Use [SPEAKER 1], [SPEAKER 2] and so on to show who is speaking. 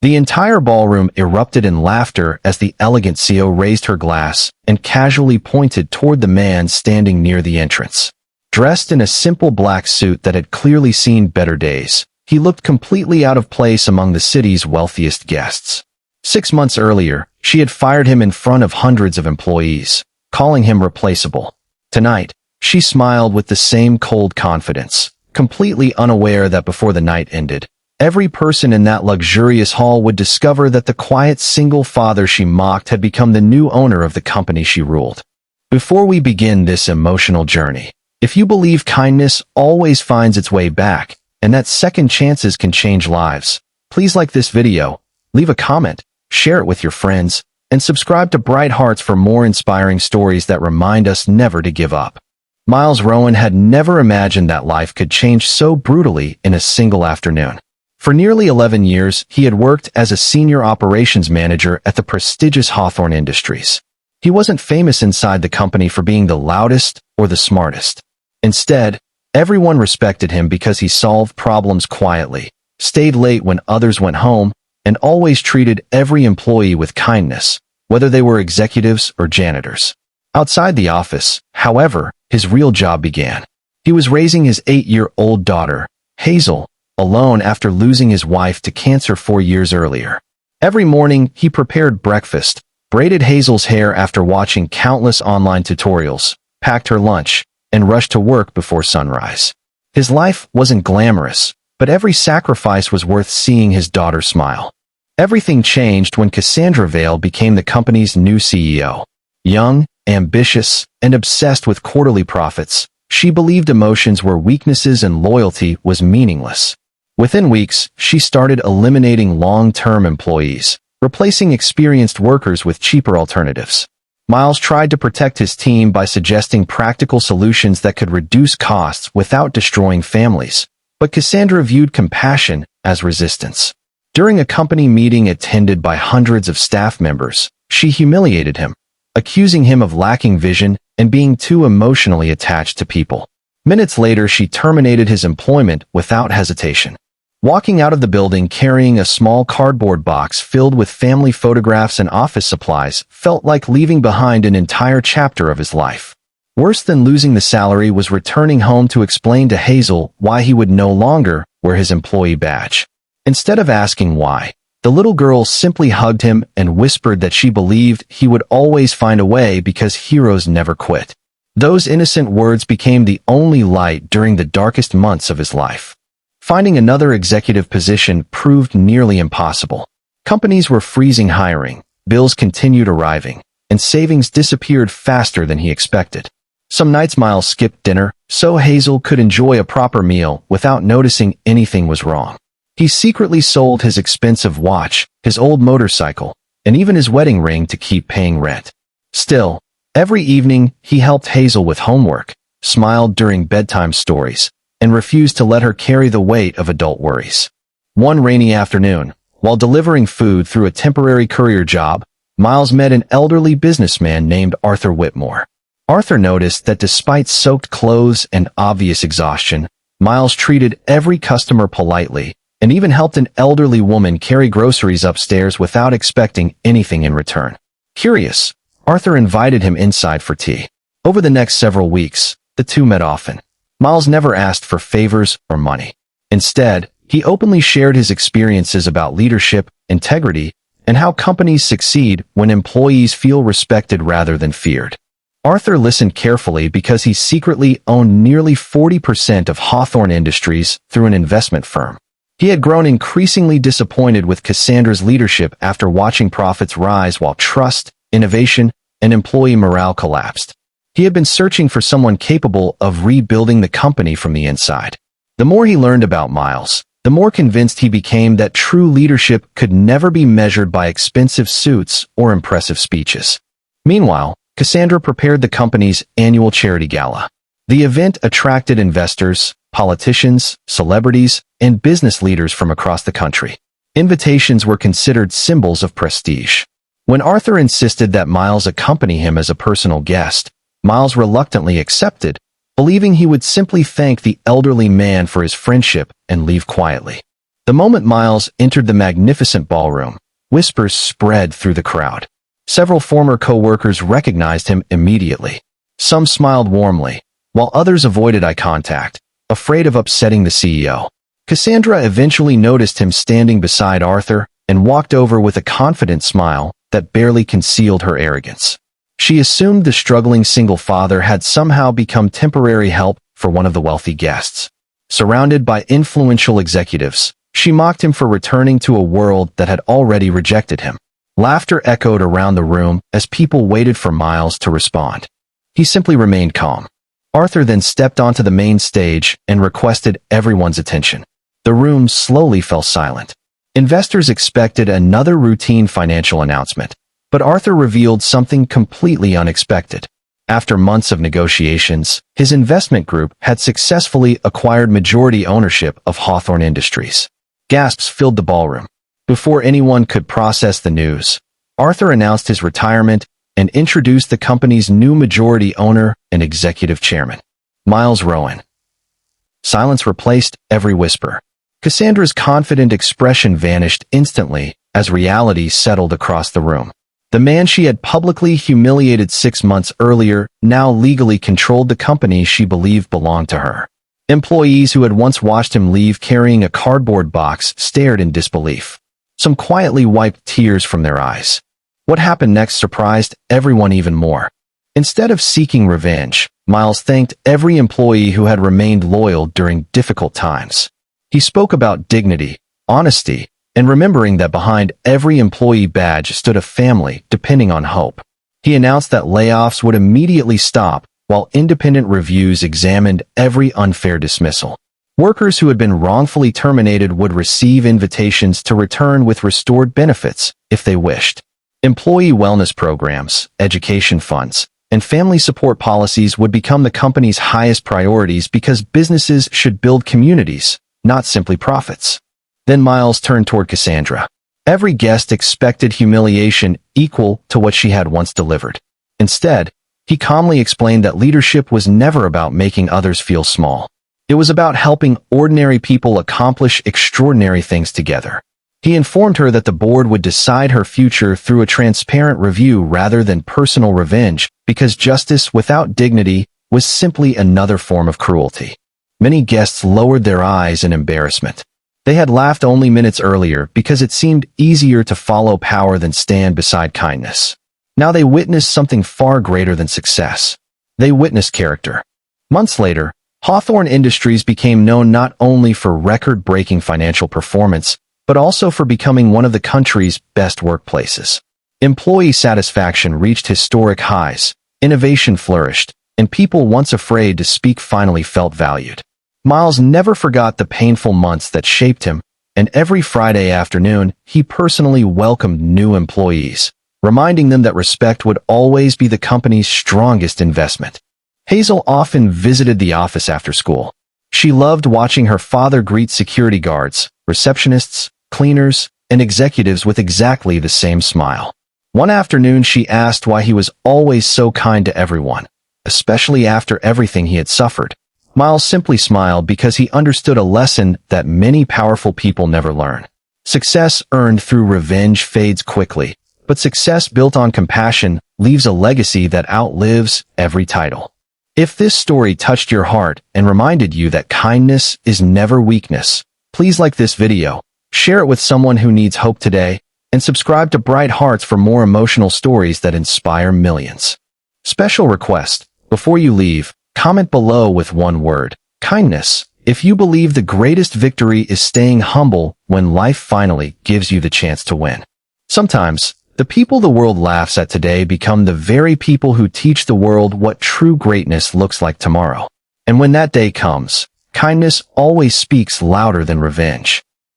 [SPEAKER 1] The entire ballroom erupted in laughter as the elegant CEO raised her glass and casually pointed toward the man standing near the entrance. Dressed in a simple black suit that had clearly seen better days, he looked completely out of place among the city's wealthiest guests. 6 months earlier, she had fired him in front of hundreds of employees, calling him replaceable. Tonight, she smiled with the same cold confidence, completely unaware that before the night ended, every person in that luxurious hall would discover that the quiet single father she mocked had become the new owner of the company she ruled. Before we begin this emotional journey, if you believe kindness always finds its way back, and that second chances can change lives, please like this video, leave a comment, share it with your friends, and subscribe to Bright Hearts for more inspiring stories that remind us never to give up. Miles Rowan had never imagined that life could change so brutally in a single afternoon. For nearly 11 years, he had worked as a senior operations manager at the prestigious Hawthorne Industries. He wasn't famous inside the company for being the loudest or the smartest. Instead, everyone respected him because he solved problems quietly, stayed late when others went home, and always treated every employee with kindness, whether they were executives or janitors. Outside the office, however, his real job began. He was raising his 8-year-old daughter, Hazel, alone after losing his wife to cancer 4 years earlier. Every morning, he prepared breakfast, braided Hazel's hair after watching countless online tutorials, packed her lunch, and rushed to work before sunrise. His life wasn't glamorous, but every sacrifice was worth seeing his daughter smile. Everything changed when Cassandra Vale became the company's new CEO. Young, ambitious, and obsessed with quarterly profits, she believed emotions were weaknesses and loyalty was meaningless. Within weeks, she started eliminating long-term employees, replacing experienced workers with cheaper alternatives. Miles tried to protect his team by suggesting practical solutions that could reduce costs without destroying families, but Cassandra viewed compassion as resistance. During a company meeting attended by hundreds of staff members, she humiliated him, accusing him of lacking vision and being too emotionally attached to people. Minutes later, she terminated his employment without hesitation. Walking out of the building carrying a small cardboard box filled with family photographs and office supplies felt like leaving behind an entire chapter of his life. Worse than losing the salary was returning home to explain to Hazel why he would no longer wear his employee badge. Instead of asking why, the little girl simply hugged him and whispered that she believed he would always find a way because heroes never quit. Those innocent words became the only light during the darkest months of his life. Finding another executive position proved nearly impossible. Companies were freezing hiring, bills continued arriving, and savings disappeared faster than he expected. Some nights Miles skipped dinner, so Hazel could enjoy a proper meal without noticing anything was wrong. He secretly sold his expensive watch, his old motorcycle, and even his wedding ring to keep paying rent. Still, every evening he helped Hazel with homework, smiled during bedtime stories, and refused to let her carry the weight of adult worries. One rainy afternoon, while delivering food through a temporary courier job, Miles met an elderly businessman named Arthur Whitmore. Arthur noticed that despite soaked clothes and obvious exhaustion, Miles treated every customer politely and even helped an elderly woman carry groceries upstairs without expecting anything in return. Curious, Arthur invited him inside for tea. Over the next several weeks, the two met often. Miles never asked for favors or money. Instead, he openly shared his experiences about leadership, integrity, and how companies succeed when employees feel respected rather than feared. Arthur listened carefully because he secretly owned nearly 40% of Hawthorne Industries through an investment firm. He had grown increasingly disappointed with Cassandra's leadership after watching profits rise while trust, innovation, and employee morale collapsed. He had been searching for someone capable of rebuilding the company from the inside. The more he learned about Miles, the more convinced he became that true leadership could never be measured by expensive suits or impressive speeches. Meanwhile, Cassandra prepared the company's annual charity gala. The event attracted investors, politicians, celebrities, and business leaders from across the country. Invitations were considered symbols of prestige. When Arthur insisted that Miles accompany him as a personal guest, Miles reluctantly accepted, believing he would simply thank the elderly man for his friendship and leave quietly. The moment Miles entered the magnificent ballroom, whispers spread through the crowd. Several former co-workers recognized him immediately. Some smiled warmly, while others avoided eye contact, afraid of upsetting the CEO. Cassandra eventually noticed him standing beside Arthur and walked over with a confident smile that barely concealed her arrogance. She assumed the struggling single father had somehow become temporary help for one of the wealthy guests. Surrounded by influential executives, she mocked him for returning to a world that had already rejected him. Laughter echoed around the room as people waited for Miles to respond. He simply remained calm. Arthur then stepped onto the main stage and requested everyone's attention. The room slowly fell silent. Investors expected another routine financial announcement, but Arthur revealed something completely unexpected. After months of negotiations, his investment group had successfully acquired majority ownership of Hawthorne Industries. Gasps filled the ballroom. Before anyone could process the news, Arthur announced his retirement and introduced the company's new majority owner and executive chairman, Miles Rowan. Silence replaced every whisper. Cassandra's confident expression vanished instantly as reality settled across the room. The man she had publicly humiliated 6 months earlier now legally controlled the company she believed belonged to her. Employees who had once watched him leave carrying a cardboard box stared in disbelief. Some quietly wiped tears from their eyes. What happened next surprised everyone even more. Instead of seeking revenge, Miles thanked every employee who had remained loyal during difficult times. He spoke about dignity, honesty, and remembering that behind every employee badge stood a family depending on hope. He announced that layoffs would immediately stop, while independent reviews examined every unfair dismissal. Workers who had been wrongfully terminated would receive invitations to return with restored benefits if they wished. Employee wellness programs, education funds, and family support policies would become the company's highest priorities because businesses should build communities, not simply profits. Then Miles turned toward Cassandra. Every guest expected humiliation equal to what she had once delivered. Instead, he calmly explained that leadership was never about making others feel small. It was about helping ordinary people accomplish extraordinary things together. He informed her that the board would decide her future through a transparent review rather than personal revenge, because justice without dignity was simply another form of cruelty. Many guests lowered their eyes in embarrassment. They had laughed only minutes earlier because it seemed easier to follow power than stand beside kindness. Now they witnessed something far greater than success. They witnessed character. Months later, Hawthorne Industries became known not only for record-breaking financial performance, but also for becoming one of the country's best workplaces. Employee satisfaction reached historic highs, innovation flourished, and people once afraid to speak finally felt valued. Miles never forgot the painful months that shaped him, and every Friday afternoon, he personally welcomed new employees, reminding them that respect would always be the company's strongest investment. Hazel often visited the office after school. She loved watching her father greet security guards, receptionists, cleaners, and executives with exactly the same smile. One afternoon, she asked why he was always so kind to everyone, especially after everything he had suffered. Miles simply smiled because he understood a lesson that many powerful people never learn. Success earned through revenge fades quickly, but success built on compassion leaves a legacy that outlives every title. If this story touched your heart and reminded you that kindness is never weakness, please like this video, share it with someone who needs hope today, and subscribe to Bright Hearts for more emotional stories that inspire millions. Special request: before you leave, comment below with one word: kindness. If you believe the greatest victory is staying humble when life finally gives you the chance to win. Sometimes, the people the world laughs at today become the very people who teach the world what true greatness looks like tomorrow. And when that day comes, kindness always speaks louder than revenge.